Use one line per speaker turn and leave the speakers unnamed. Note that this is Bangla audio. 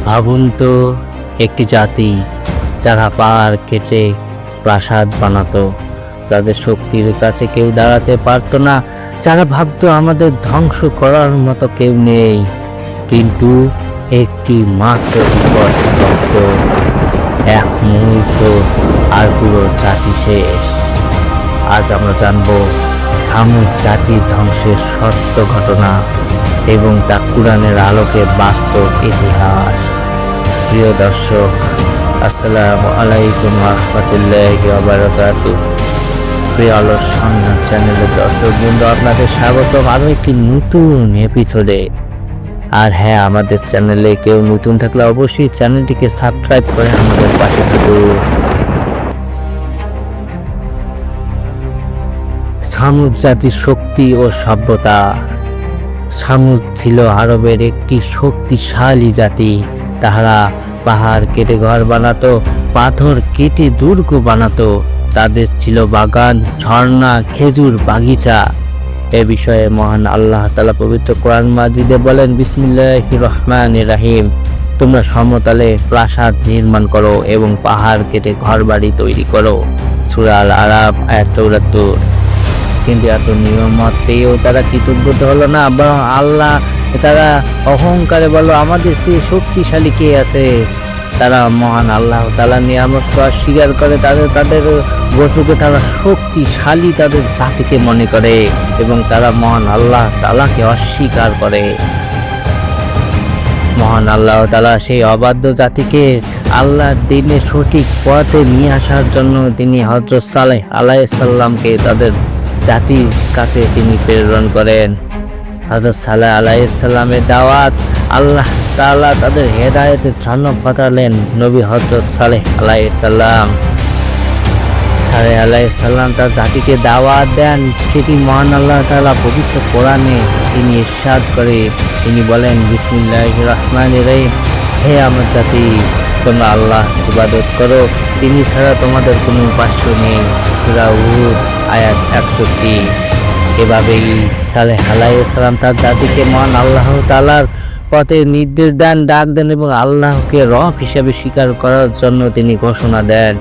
ভাবুন তো, একটি জাতি যারা পাহাড় কেটে প্রাসাদ বানাতো, যাদের শক্তির কাছে কেউ দাঁড়াতে পারতো না, যারা ভাবতো আমাদের ধ্বংস করার মতো কেউ নেই, কিন্তু একটি মাত্র বিপদ শব্দ, এক মুহূর্ত আর পুরো জাতি শেষ। আজ আমরা জানবো ছামূদ জাতির ধ্বংসের সত্য ঘটনা এবং তা কুরআনের আলোকে বাস্তব ইতিহাস। প্রিয় দর্শক, আসসালামু আলাইকুম রাহমাতুল্লাহি ওয়া বারাকাতুহু। প্রিয় আলোর সন্ধান চ্যানেলের দর্শক বৃন্দ, আপনাদের স্বাগতম আরও একটি নতুন এপিসোডে। আর হ্যাঁ, আমাদের চ্যানেলে কেউ নতুন থাকলে অবশ্যই চ্যানেলটিকে সাবস্ক্রাইব করে আমাদের পাশে থাকুন। ছামূদ জাতির শক্তি ও সভ্যতা। ছামূদ ছিল আরবের একটি শক্তিশালী জাতি। তাহারা পাহাড় কেটে ঘর বানাতো, পাথর কেটে দুর্গ বানাতো। তাদের ছিল বাগান, ঝর্ণা, খেজুর বাগিচা। এ বিষয়ে মহান আল্লাহ তাআলা পবিত্র কোরআন মাজিদে বলেন, বিসমিল্লাহির রহমানির রহিম, তোমরা সমতলে প্রাসাদ নির্মাণ করো এবং পাহাড় কেটে ঘরবাড়ি তৈরি করো। সূরা আল আরাফ আয়াত ৭৪। কিন্তু এত নিয়ামত পেয়েও তারা কৃতজ্ঞ হলো না, বরং তারা অহংকারে বলল, আমাদের সে শক্তিশালী কে আছে। তারা মহান আল্লাহ তাআলার নিয়ামতকে অস্বীকার করে, তাদের গোত্রকে তারা শক্তিশালী তাদের জাতিকে মনে করে এবং তারা মহান আল্লাহ তাআলাকে অস্বীকার করে। মহান আল্লাহ তাআলা সেই অবাধ্য জাতিকে আল্লাহর দিনে সঠিক পথে নিয়ে আসার জন্য তিনি হযরত সালেহ আলাইহিস সালামকে তাদের জাতির কাছে তিনি প্রেরণ করেন। হযরত সালেহ আলাইহিস সালামের দাওয়াত আল্লাহ তাআলা তাদের হেদায়েতের জন্য পাঠালেন নবী হযরত সালেহ আলাইহিস সালাম। সালেহ আলাইহিস সালাম তার জাতিকে দাওয়াত দেন, সেটি মহান আল্লাহ তাআলা পবিত্র কোরআনে তিনি ইরশাদ করে, তিনি বলেন, বিসমিল্লাহির রহমানির রহিম, হে আমার জাতি, তোমরা আল্লাহ ইবাদত করো, তিনি ছাড়া তোমাদের কোনো উপাস্য নেই। সূরা হুদ আয়াত ৬১। এভাবেই সালেহ আলাইহিস সালাম তার জাতিকে মহান আল্লাহ তাআলার পথে নির্দেশ দেন, ডাক দেন এবং আল্লাহকে রব হিসেবে স্বীকার করার জন্য তিনি ঘোষণা দেন।